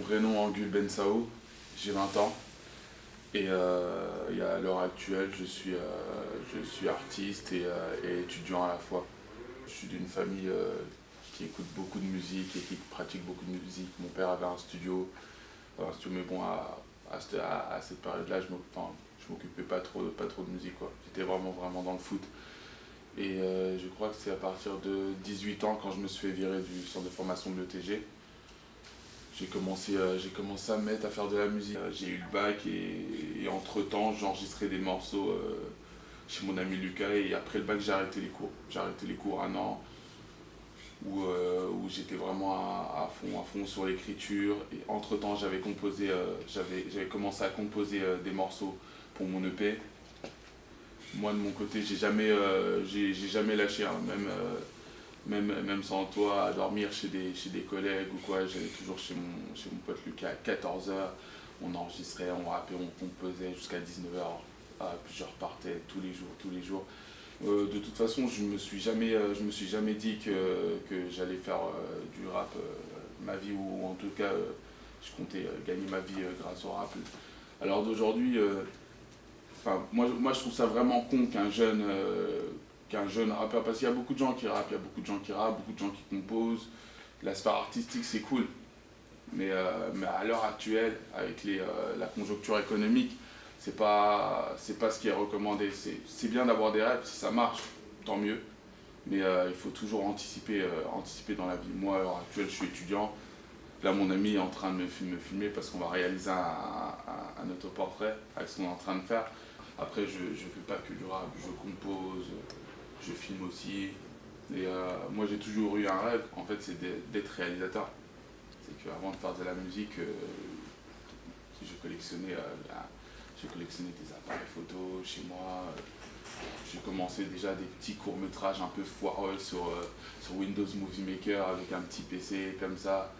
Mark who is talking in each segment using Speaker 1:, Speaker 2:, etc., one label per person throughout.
Speaker 1: vrai nom Angul Ben Sao, j'ai 20 ans et à l'heure actuelle je suis artiste et étudiant à la fois. Je suis d'une famille qui écoute beaucoup de musique et qui pratique beaucoup de musique. Mon père avait un studio mais bon à cette période-là je m'occupais pas trop de musique quoi. J'étais vraiment dans le foot. Et je crois que c'est à partir de 18 ans quand je me suis fait virer du centre de formation de l'ETG. J'ai commencé à me mettre à faire de la musique. J'ai eu le bac et entre-temps, j'enregistrais des morceaux chez mon ami Lucas et après le bac, j'ai arrêté les cours. J'ai arrêté les cours un an où j'étais vraiment à fond sur l'écriture. Et entre-temps, j'avais commencé à composer des morceaux pour mon EP. Moi, de mon côté, j'ai jamais lâché, hein, même sans toi, à dormir chez des collègues ou quoi, j'allais toujours chez mon pote Lucas à 14 h. On enregistrait, on rappait, on composait jusqu'à 19 h. Puis je repartais tous les jours. De toute façon, je me suis jamais dit que j'allais faire du rap ma vie, ou en tout cas, je comptais gagner ma vie grâce au rap. Alors d'aujourd'hui, moi je trouve ça vraiment con qu'un jeune rappeur, parce qu'il y a beaucoup de gens qui rappent, il y a beaucoup de gens qui rappent, beaucoup de gens qui composent. La sphère artistique c'est cool, mais à l'heure actuelle, avec la conjoncture économique, c'est pas ce qui est recommandé. C'est bien d'avoir des rêves, si ça marche, tant mieux, mais il faut toujours anticiper dans la vie. Moi à l'heure actuelle je suis étudiant, là mon ami est en train de me filmer parce qu'on va réaliser un autoportrait avec ce qu'on est en train de faire. Après, je ne fais pas que du rap, je compose, je filme aussi. Et moi, j'ai toujours eu un rêve, en fait, c'est d'être réalisateur. C'est qu'avant de faire de la musique, j'ai collectionné, j'ai collectionné des appareils photo chez moi. J'ai commencé déjà des petits courts-métrages un peu foireux sur Windows Movie Maker avec un petit PC comme ça.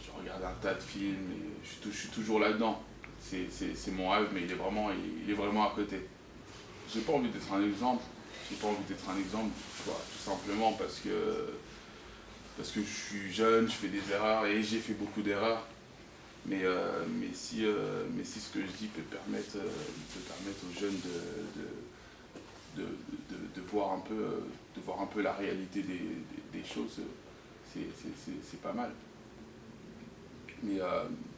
Speaker 1: Je regarde un tas de films et je suis toujours là-dedans. C'est mon rêve, mais il est vraiment à côté. J'ai pas envie d'être un exemple. J'ai pas envie d'être un exemple, quoi, tout simplement parce que je suis jeune, je fais des erreurs et j'ai fait beaucoup d'erreurs. Mais si ce que je dis peut permettre aux jeunes de voir un peu la réalité des choses, c'est pas mal. Mais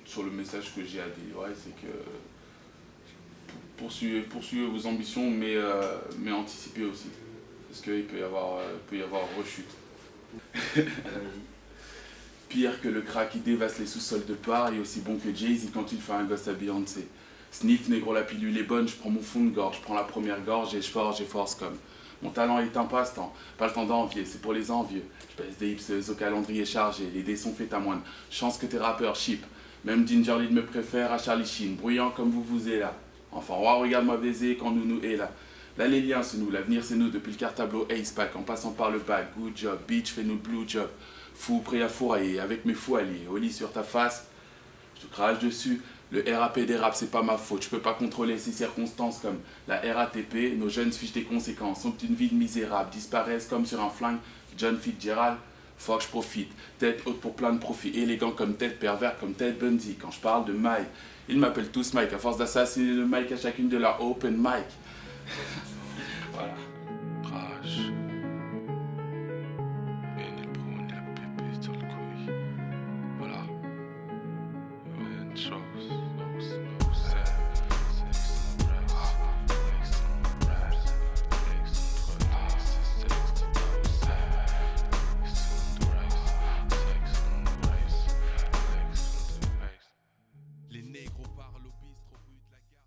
Speaker 1: sur le message que j'ai à délivrer, c'est que poursuivez vos ambitions, mais anticipez aussi. Parce qu'il peut y avoir rechute. Pire que le crack qui dévaste les sous-sols de Paris, aussi bon que Jay-Z quand il fait un gosse à Beyoncé. Sniff, négro, la pilule est bonne, je prends mon fond de gorge, je prends la première gorge et je force comme. Mon talent est un passe-temps, pas le temps d'envier, c'est pour les envieux. Je pèse des hips au calendrier chargé, les dés sont faits à moindre. Chance que tes rappeurs chip. Même Ginger Lynn me préfère à Charlie Sheen, bruyant comme vous êtes là. Enfin, roi, regarde-moi baiser quand nous est là. Là, les liens, c'est nous, l'avenir, c'est nous, depuis le cartableau Ace Pack, en passant par le bac. Good job, bitch, fais-nous le blue job. Fou, prêt à fourrailler, avec mes fous alliés. Au lit sur ta face, je te crache dessus. Le RAP des raps, c'est pas ma faute. Je peux pas contrôler ces circonstances comme la RATP. Nos jeunes fichent des conséquences. Ont une vie de misérable, disparaissent comme sur un flingue. John Fitzgerald, faut que je profite. Tête haute pour plein de profits. Élégant comme tête, pervers comme Ted Bundy. Quand je parle de Mike, ils m'appellent tous Mike. À force d'assassiner le Mike à chacune de leurs open mic. Voilà. Crash. Voilà. Les négros parlent au bistrot rue de la gare.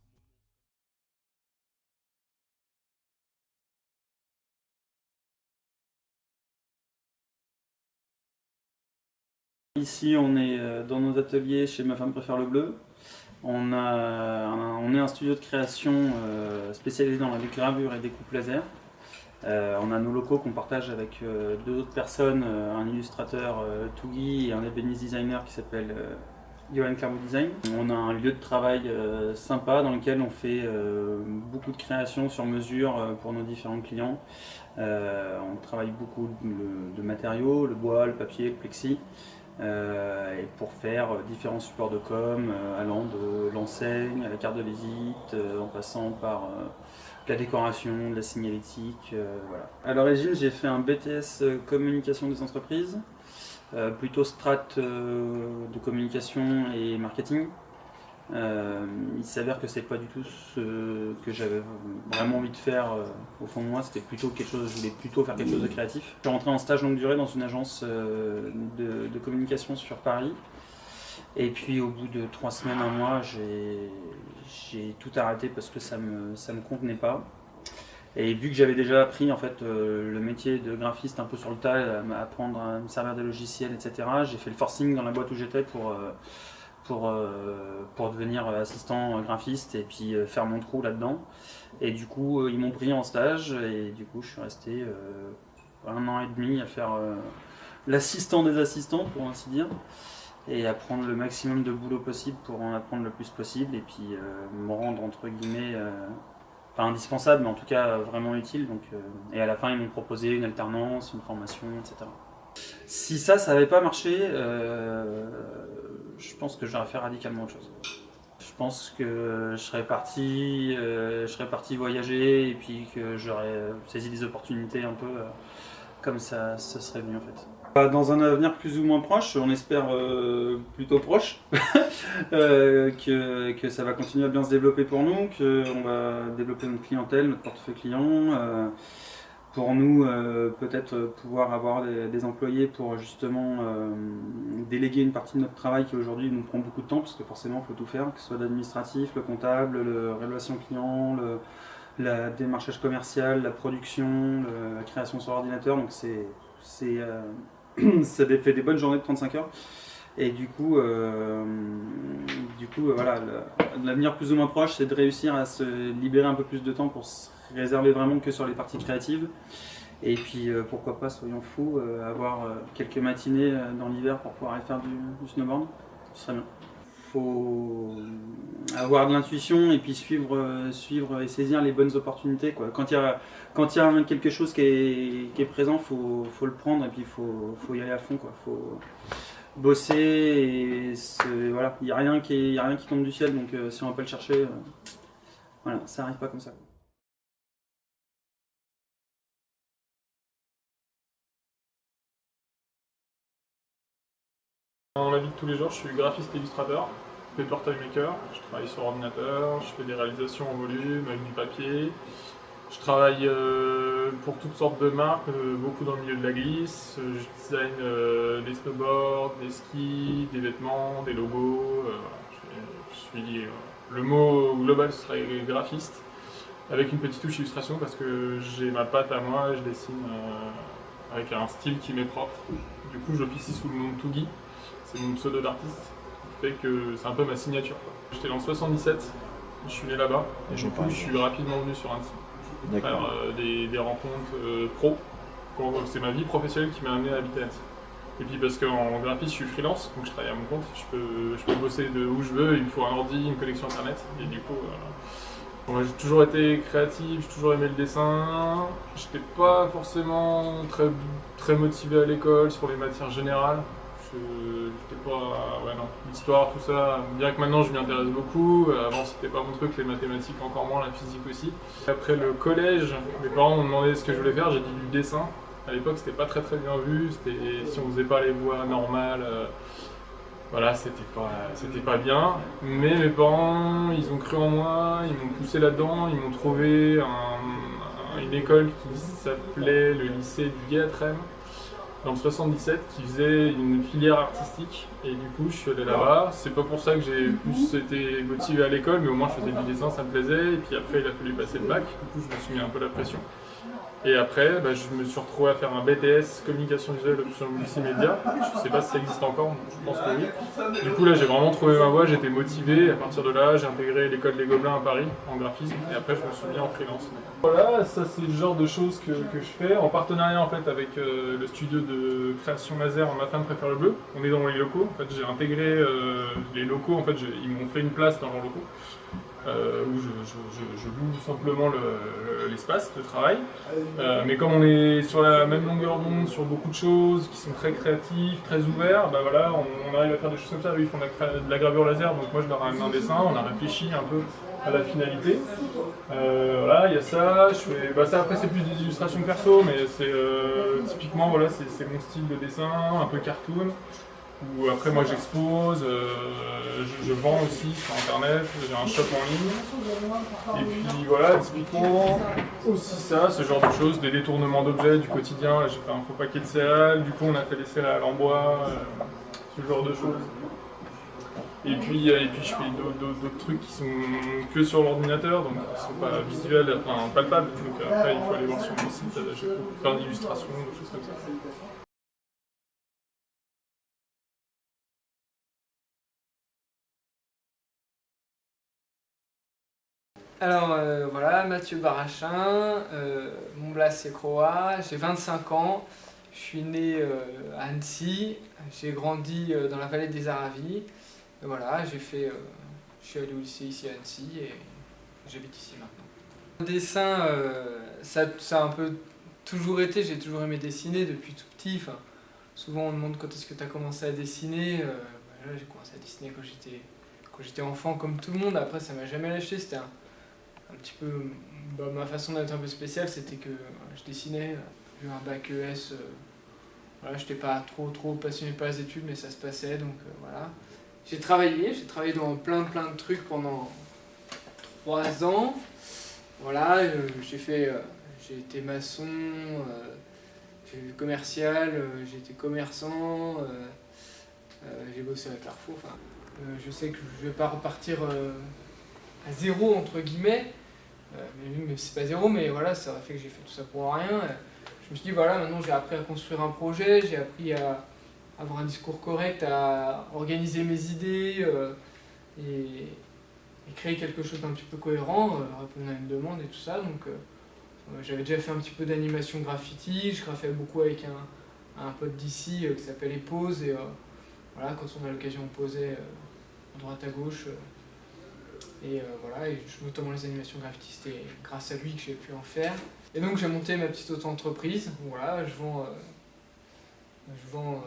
Speaker 2: Ici, on est dans nos ateliers chez Ma Femme Préfère le Bleu. On est un studio de création spécialisé dans la gravure et découpe laser. On a nos locaux qu'on partage avec deux autres personnes, un illustrateur Tougi et un ébéniste designer qui s'appelle Johan Clermont Design. On a un lieu de travail sympa dans lequel on fait beaucoup de créations sur mesure pour nos différents clients. On travaille beaucoup de matériaux, le bois, le papier, le plexi. et pour faire différents supports de com, allant de l'enseigne à la carte de visite, en passant par la décoration, de la signalétique. Voilà. À l'origine, j'ai fait un BTS communication des entreprises, plutôt strat de communication et marketing. Il s'avère que c'est pas du tout ce que j'avais vraiment envie de faire au fond de moi, c'était plutôt quelque chose, je voulais plutôt faire quelque chose de créatif. Je suis rentré en stage longue durée dans une agence de communication sur Paris, et puis au bout de 3 semaines, 1 mois, j'ai tout arrêté parce que ça me convenait pas. Et vu que j'avais déjà appris en fait le métier de graphiste un peu sur le tas, à apprendre à me servir des logiciels, etc., j'ai fait le forcing dans la boîte où j'étais pour devenir assistant graphiste et puis faire mon trou là-dedans. Et du coup, ils m'ont pris en stage et du coup, je suis resté 1 an et demi à faire l'assistant des assistants, pour ainsi dire, et à prendre le maximum de boulot possible pour en apprendre le plus possible et puis me rendre entre guillemets pas indispensable, mais en tout cas vraiment utile. Donc, et à la fin, ils m'ont proposé une alternance, une formation, etc. Si ça n'avait pas marché, je pense que j'aurais fait radicalement autre chose. Je pense que je serais parti voyager et puis que j'aurais saisi des opportunités un peu comme ça serait venu en fait. Dans un avenir plus ou moins proche, on espère plutôt proche, que ça va continuer à bien se développer pour nous, qu'on va développer notre clientèle, notre portefeuille client. Pour nous, peut-être pouvoir avoir des employés pour justement déléguer une partie de notre travail qui aujourd'hui nous prend beaucoup de temps, parce que forcément il faut tout faire, que ce soit l'administratif, le comptable, la relation client, la démarchage commercial, la production, la création sur ordinateur. Donc ça fait des bonnes journées de 35 heures. Et du coup, voilà, l'avenir plus ou moins proche, c'est de réussir à se libérer un peu plus de temps pour se réserver vraiment que sur les parties créatives. Et puis, pourquoi pas, soyons fous, avoir quelques matinées dans l'hiver pour pouvoir aller faire du snowboard. Ce serait bien. Il faut avoir de l'intuition et puis suivre et saisir les bonnes opportunités, quoi. Quand il y a quelque chose qui est présent, faut le prendre et puis faut y aller à fond, quoi. Faut bosser et voilà, il n'y a rien qui tombe du ciel, donc si on va pas le chercher, voilà, ça arrive pas comme ça.
Speaker 3: Dans la vie de tous les jours, je suis graphiste et illustrateur, paper toy maker, je travaille sur ordinateur, je fais des réalisations en volume avec du papier. Je travaille pour toutes sortes de marques, beaucoup dans le milieu de la glisse. Je design des snowboards, des skis, des vêtements, des logos. Le mot global serait graphiste, avec une petite touche illustration parce que j'ai ma patte à moi et je dessine avec un style qui m'est propre. Du coup, j'officie sous le nom de Tougi. C'est mon pseudo d'artiste, qui fait que c'est un peu ma signature. J'étais dans le 77, je suis né là-bas, et du coup je suis rapidement venu sur Annecy. Faire des rencontres pro. C'est ma vie professionnelle qui m'a amené à habiter Annecy. Et puis parce qu'en graphisme je suis freelance, donc je travaille à mon compte, je peux bosser de où je veux, il me faut un ordi, une connexion internet, et du coup j'ai toujours été créatif, j'ai toujours aimé le dessin. J'étais pas forcément très motivé à l'école sur les matières générales. J'étais pas. Ouais, non. L'histoire, tout ça, bien que maintenant je m'y intéresse beaucoup. Avant, c'était pas mon truc, les mathématiques encore moins, la physique aussi. Après le collège, mes parents m'ont demandé ce que je voulais faire, j'ai dit du dessin. À l'époque, c'était pas très bien vu. Si on faisait pas les voies normales, voilà, c'était pas bien. Mais mes parents, ils ont cru en moi, ils m'ont poussé là-dedans, ils m'ont trouvé une école qui s'appelait le lycée du Gué à Trême, dans le 77, qui faisait une filière artistique, et du coup je suis allé là-bas. C'est pas pour ça que j'ai plus été motivé à l'école, mais au moins je faisais du dessin, ça me plaisait, et puis après il a fallu passer le bac, du coup je me suis mis un peu la pression. Et après, je me suis retrouvé à faire un BTS communication visuelle option multimédia. Je sais pas si ça existe encore, je pense que oui. Du coup là j'ai vraiment trouvé ma voie, j'étais motivé. À partir de là, j'ai intégré l'école des Gobelins à Paris en graphisme, et après je me suis mis en freelance. Voilà, ça c'est le genre de choses que je fais en partenariat en fait avec le studio de création laser Ma femme préfère le bleu. On est dans les locaux, en fait j'ai intégré les locaux, en fait ils m'ont fait une place dans leurs locaux. où je loue simplement l'espace de travail. Mais comme on est sur la même longueur d'onde, sur beaucoup de choses, qui sont très créatifs, très ouverts, bah voilà, on arrive à faire des choses comme ça. Eux, ils font de la gravure laser, donc moi je leur amène un dessin, on a réfléchi un peu à la finalité. Voilà, il y a ça, ça après c'est plus des illustrations perso, mais c'est typiquement voilà, c'est mon style de dessin, un peu cartoon. Où après moi j'expose, je vends aussi sur internet, j'ai un shop en ligne. Et puis voilà, typiquement aussi ça, ce genre de choses, des détournements d'objets du quotidien. Là j'ai fait un faux paquet de céréales, du coup on a fait des céréales en bois, ce genre de choses. Et puis je fais d'autres trucs qui sont que sur l'ordinateur, donc qui ne sont pas visuels, enfin palpables. Donc après il faut aller voir sur mon site, j'ai plein d'illustrations, des choses comme ça.
Speaker 4: Alors voilà, Mathieu Barachin, mon blase c'est Croix, j'ai 25 ans, je suis né à Annecy, j'ai grandi dans la vallée des Aravis, et voilà, je suis allé au lycée ici à Annecy et j'habite ici maintenant. Le dessin, ça a un peu toujours été, j'ai toujours aimé dessiner depuis tout petit, enfin, souvent on me demande quand est-ce que tu as commencé à dessiner, voilà, j'ai commencé à dessiner quand j'étais enfant comme tout le monde, après ça m'a jamais lâché, c'était un petit peu, ma façon d'être un peu spéciale, c'était que je dessinais, j'ai eu un bac ES, voilà, j'étais pas trop passionné par les études, mais ça se passait, donc voilà. J'ai travaillé dans plein de trucs pendant 3 ans, voilà, j'ai été maçon, j'ai eu commercial, j'ai été commerçant, j'ai bossé à Carrefour, enfin, je sais que je vais pas repartir à zéro entre guillemets, mais c'est pas zéro, mais voilà, ça a fait que j'ai fait tout ça pour rien. Je me suis dit voilà, maintenant j'ai appris à construire un projet, j'ai appris à avoir un discours correct, à organiser mes idées et créer quelque chose d'un petit peu cohérent, répondre à une demande et tout ça. Donc j'avais déjà fait un petit peu d'animation graffiti, je graffais beaucoup avec un pote d'ici qui s'appelle Epose, et voilà, quand on a l'occasion de poser à droite à gauche. Et voilà, et notamment les animations graffiti, c'était grâce à lui que j'ai pu en faire. Et donc j'ai monté ma petite auto-entreprise. Voilà, je vends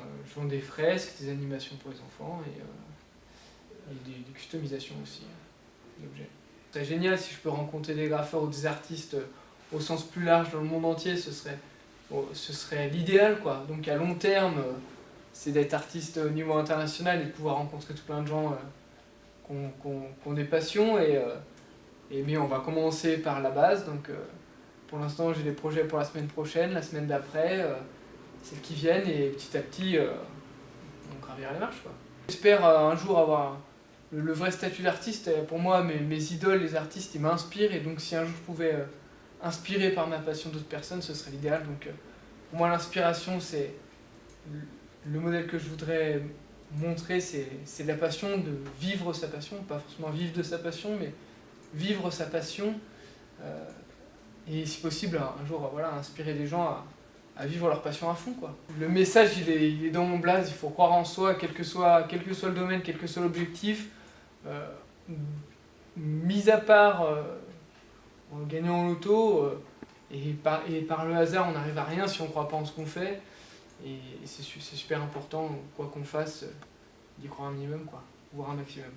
Speaker 4: des fresques, des animations pour les enfants et des customisations aussi d'objets. C'est génial si je peux rencontrer des graffeurs ou des artistes au sens plus large dans le monde entier, ce serait l'idéal, quoi. Donc à long terme, c'est d'être artiste au niveau international et de pouvoir rencontrer tout plein de gens qui ont des passions, mais on va commencer par la base. Donc pour l'instant j'ai des projets pour la semaine prochaine, la semaine d'après, celles qui viennent, et petit à petit on gravira les marches, quoi. J'espère un jour avoir le vrai statut d'artiste. Pour moi mes idoles, les artistes, ils m'inspirent, et donc si un jour je pouvais inspirer par ma passion d'autres personnes, ce serait l'idéal. Donc pour moi l'inspiration, c'est le modèle que je voudrais montrer, c'est la passion, de vivre sa passion, pas forcément vivre de sa passion, mais vivre sa passion, et si possible un jour voilà, inspirer des gens à vivre leur passion à fond, quoi. Le message il est dans mon blaze, il faut croire en soi, quel que soit le domaine, quel que soit l'objectif, mis à part en gagnant en loto, et par le hasard on n'arrive à rien si on ne croit pas en ce qu'on fait. Et c'est super important, quoi qu'on fasse, d'y croire un minimum, quoi, voire un maximum.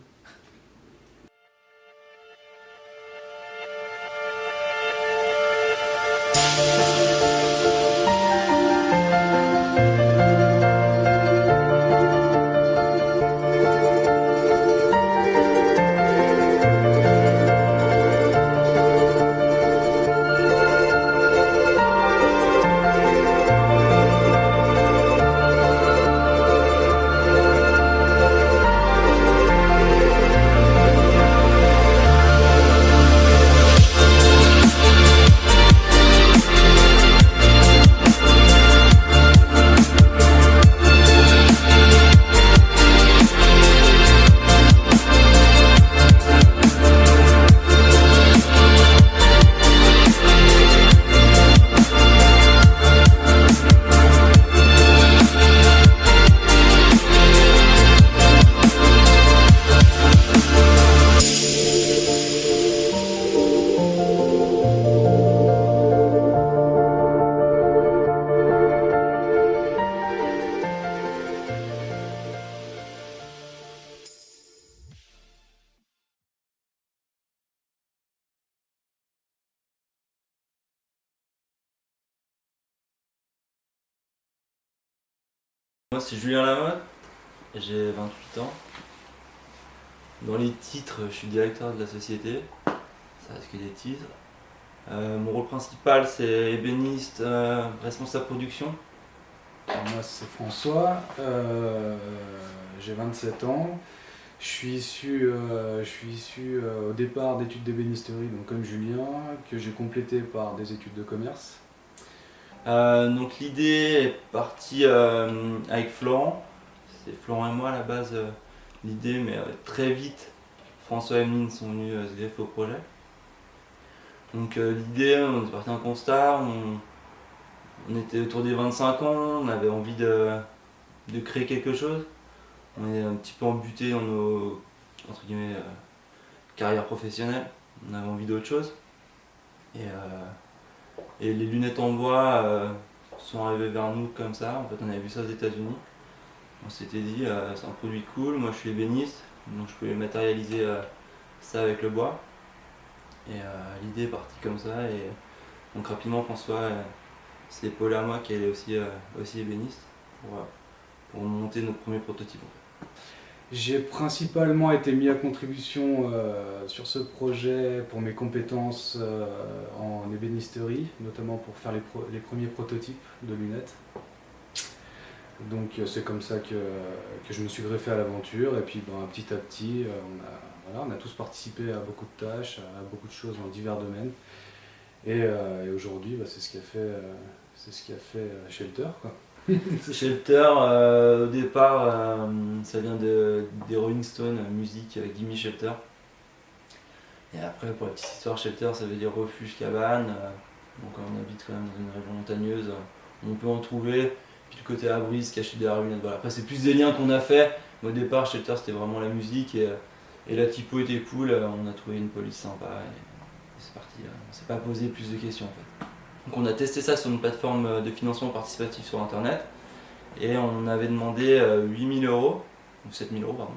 Speaker 5: moi c'est Julien Lamotte, j'ai 28 ans. Dans les titres, je suis directeur de la société, ça reste que des titres. Mon rôle principal c'est ébéniste, responsable production.
Speaker 6: Alors moi c'est François, j'ai 27 ans. Je suis issu au départ d'études d'ébénisterie, donc comme Julien, que j'ai complété par des études de commerce.
Speaker 5: Donc l'idée est partie avec Florent. C'est Florent et moi à la base l'idée, mais très vite François et Emeline sont venus se greffer au projet. Donc l'idée, on est parti d'un constat, on était autour des 25 ans, on avait envie de créer quelque chose. On est un petit peu embuté dans nos entre guillemets, carrières professionnelles, on avait envie d'autre chose. Et les lunettes en bois sont arrivées vers nous comme ça. En fait, on avait vu ça aux États-Unis. On s'était dit, c'est un produit cool. Moi, je suis ébéniste, donc je pouvais matérialiser ça avec le bois. Et l'idée est partie comme ça. Et donc rapidement, François s'est épaulé à moi, qui est aussi ébéniste, pour monter notre premier prototype.
Speaker 6: J'ai principalement été mis à contribution sur ce projet pour mes compétences en ébénisterie, notamment pour faire les premiers prototypes de lunettes. Donc c'est comme ça que je me suis greffé à l'aventure, et puis petit à petit on a tous participé à beaucoup de tâches, à beaucoup de choses dans divers domaines. Et aujourd'hui c'est ce qui a fait Shelter, quoi.
Speaker 5: Shelter, au départ, ça vient des Rolling Stones, musique avec Gimme Shelter. Et après, pour la petite histoire, Shelter, ça veut dire refuge, cabane. Donc on habite quand même dans une région montagneuse, on peut en trouver. Puis le côté abri, se cacher derrière une. Voilà. Après, c'est plus des liens qu'on a fait. Mais au départ, Shelter, c'était vraiment la musique et la typo était cool. On a trouvé une police sympa et c'est parti. On s'est pas posé plus de questions en fait. Donc on a testé ça sur une plateforme de financement participatif sur internet et on avait demandé 8 000 €, ou 7 000 € pardon.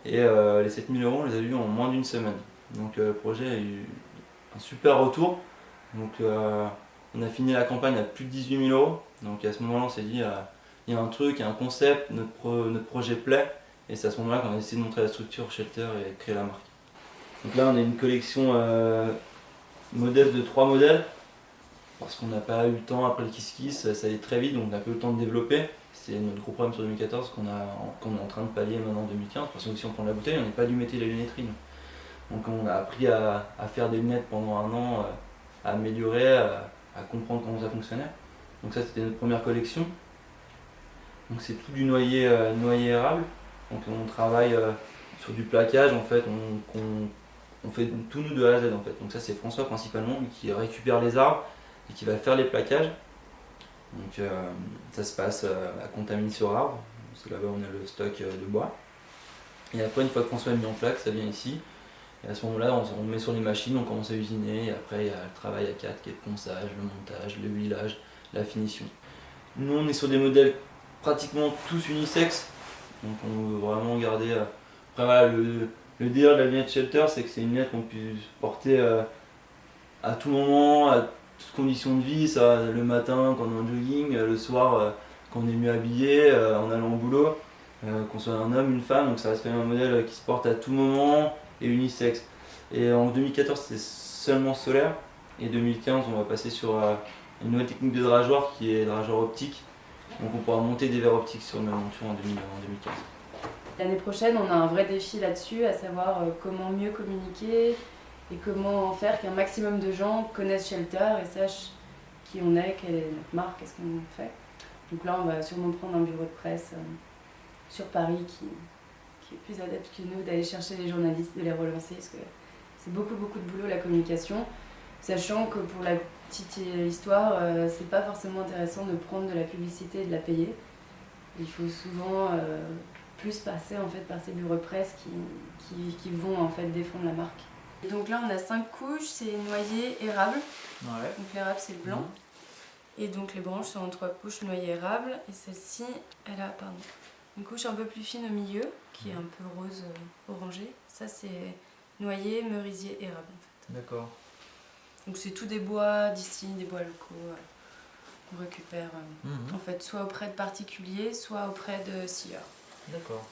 Speaker 5: Et les 7 000 € on les a eu en moins d'une semaine. Donc le projet a eu un super retour. Donc on a fini la campagne à plus de 18 000 €. Donc à ce moment-là on s'est dit il y a un truc, il y a un concept, notre projet plaît. Et c'est à ce moment-là qu'on a essayé de montrer la structure Shelter et de créer la marque. Donc là on a une collection modeste de 3 modèles. Parce qu'on n'a pas eu le temps après le Kiss Kiss, ça allait très vite, donc on n'a pas eu le temps de développer. C'est notre gros problème sur 2014 qu'on est en train de pallier maintenant en 2015. Parce que si on prend la bouteille, on n'est pas du métier de la lunetterie. Donc on a appris à faire des lunettes pendant un an, à améliorer, à comprendre comment ça fonctionnait. Donc ça c'était notre première collection. Donc c'est tout du noyer érable. Donc on travaille sur du plaquage en fait, on fait tout nous de A à Z en fait. Donc ça c'est François principalement, lui qui récupère les arbres et qui va faire les plaquages. Donc ça se passe à Contamine-sur-Arbre, parce que là-bas on a le stock de bois. Et après une fois que François a mis en plaque, ça vient ici. Et à ce moment-là on met sur les machines, on commence à usiner, et après il y a le travail à 4 qui est le ponçage, le montage, le huilage, la finition. Nous on est sur des modèles pratiquement tous unisexes, donc on veut vraiment garder... Après voilà, le délire de la lunette Shelter, c'est que c'est une lunette qu'on puisse porter à tout moment, à toutes conditions de vie, ça, le matin quand on est en jogging, le soir quand on est mieux habillé, en allant au boulot, qu'on soit un homme, une femme, donc ça reste quand même un modèle qui se porte à tout moment et unisexe. Et en 2014 c'était seulement solaire, et 2015 on va passer sur une nouvelle technique de drageoir qui est drageoir optique, donc on pourra monter des verres optiques sur une monture en 2015.
Speaker 7: L'année prochaine on a un vrai défi là-dessus, à savoir comment mieux communiquer, et comment faire qu'un maximum de gens connaissent Shelter et sachent qui on est, quelle est notre marque, qu'est-ce qu'on fait. Donc là, on va sûrement prendre un bureau de presse sur Paris qui est plus adepte que nous d'aller chercher les journalistes, de les relancer, parce que c'est beaucoup de boulot la communication, sachant que pour la petite histoire, c'est pas forcément intéressant de prendre de la publicité et de la payer. Il faut souvent plus passer en fait par ces bureaux de presse qui vont en fait défendre la marque. Donc là on a 5 couches, c'est noyer érable,
Speaker 5: Ouais.
Speaker 7: donc l'érable c'est le blanc, et donc les branches sont en 3 couches noyer érable, et celle-ci elle a une couche un peu plus fine au milieu, qui est un peu rose orangé, ça c'est noyer, merisier, érable en fait.
Speaker 5: D'accord.
Speaker 7: Donc c'est tout des bois d'ici, des bois locaux, On récupère en fait soit auprès de particuliers, soit auprès de scieurs.
Speaker 5: D'accord.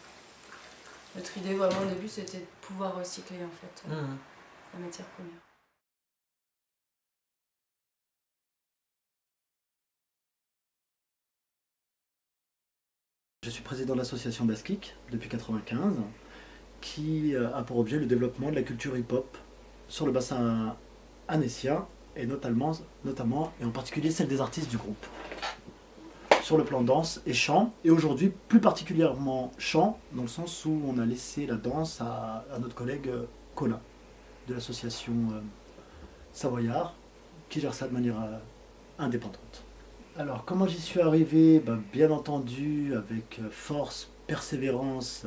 Speaker 7: Notre idée vraiment au début c'était de pouvoir recycler en fait la matière première.
Speaker 8: Je suis président de l'association Baskik depuis 1995 qui a pour objet le développement de la culture hip-hop sur le bassin annécien et notamment et en particulier celle des artistes du groupe. Sur le plan danse et chant, et aujourd'hui plus particulièrement chant, dans le sens où on a laissé la danse à notre collègue Colin de l'association Savoyard qui gère ça de manière indépendante. Alors comment j'y suis arrivé? Bien entendu avec force, persévérance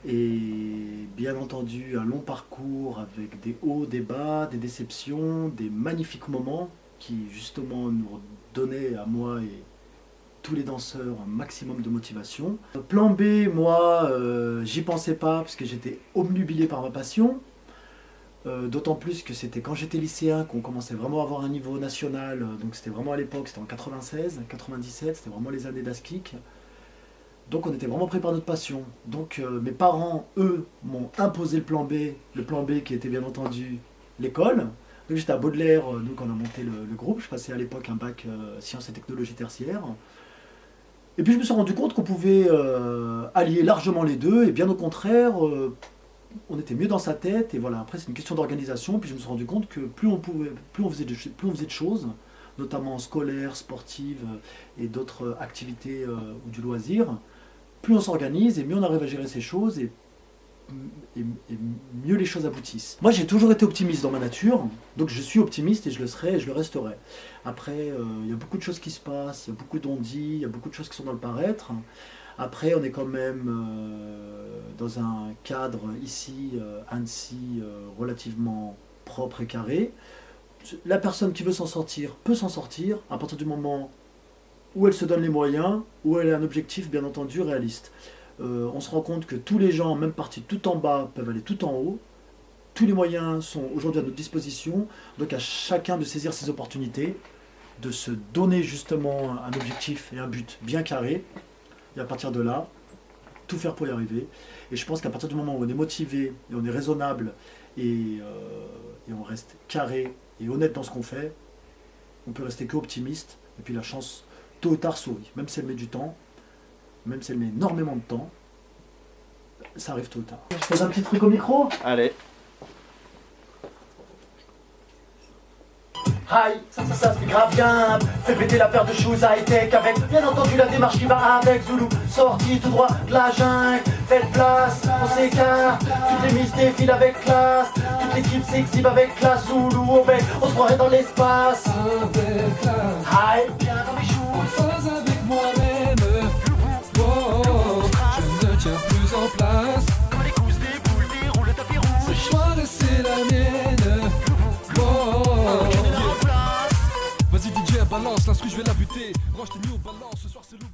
Speaker 8: et bien entendu un long parcours avec des hauts, des bas, des déceptions, des magnifiques moments qui justement nous donnaient à moi et tous les danseurs un maximum de motivation. Plan B, moi j'y pensais pas parce que j'étais obnubilé par ma passion. D'autant plus que c'était quand j'étais lycéen qu'on commençait vraiment à avoir un niveau national, donc c'était vraiment à l'époque, c'était en 96, 97, c'était vraiment les années d'Askik. Donc on était vraiment pris par notre passion. Donc mes parents, eux, m'ont imposé le plan B qui était bien entendu l'école. Donc j'étais à Baudelaire, donc on a monté le groupe, je passais à l'époque un bac sciences et technologies tertiaires. Et puis je me suis rendu compte qu'on pouvait allier largement les deux, et bien au contraire, on était mieux dans sa tête, et voilà, après c'est une question d'organisation, puis je me suis rendu compte que plus on faisait de choses, notamment scolaires, sportives et d'autres activités ou du loisir, plus on s'organise et mieux on arrive à gérer ces choses et mieux les choses aboutissent. Moi j'ai toujours été optimiste dans ma nature, donc je suis optimiste et je le serai et je le resterai. Après, il y a beaucoup de choses qui se passent, il y a beaucoup d'on-dit, il y a beaucoup de choses qui sont dans le paraître. Après, on est quand même dans un cadre ici, Annecy, relativement propre et carré. La personne qui veut s'en sortir peut s'en sortir à partir du moment où elle se donne les moyens, où elle a un objectif bien entendu réaliste. On se rend compte que tous les gens, même partis tout en bas, peuvent aller tout en haut. Tous les moyens sont aujourd'hui à notre disposition, donc à chacun de saisir ses opportunités, de se donner justement un objectif et un but bien carré. Et à partir de là, tout faire pour y arriver. Et je pense qu'à partir du moment où on est motivé, et on est raisonnable, et on reste carré et honnête dans ce qu'on fait, on peut rester qu'optimiste. Et puis la chance, tôt ou tard, sourit. Même si elle met du temps, même si elle met énormément de temps, ça arrive tôt ou tard. Je pose un petit truc au micro?
Speaker 5: Allez.
Speaker 8: Aïe, ça c'est grave bien. Fais péter la paire de shoes high-tech avec bien entendu la démarche qui va avec. Zoulou, sorti tout droit de la jungle. Faites place, on s'écarte. Toutes les miss défilent avec classe. Toute l'équipe s'exhibe avec classe. Zoulou, on se croirait dans l'espace.
Speaker 9: Avec classe.
Speaker 8: Aïe, bien dans mes shoes.
Speaker 9: Pas avec moi-même. Oh, je ne tiens plus en place.
Speaker 8: Comme les gousses des boules, déroule le tapis rouge.
Speaker 9: Ce choix de c'est la mienne. Oh. Vas-y DJ balance, l'instru je vais la buter. Range tes nuits au balance, ce soir c'est l'oubli.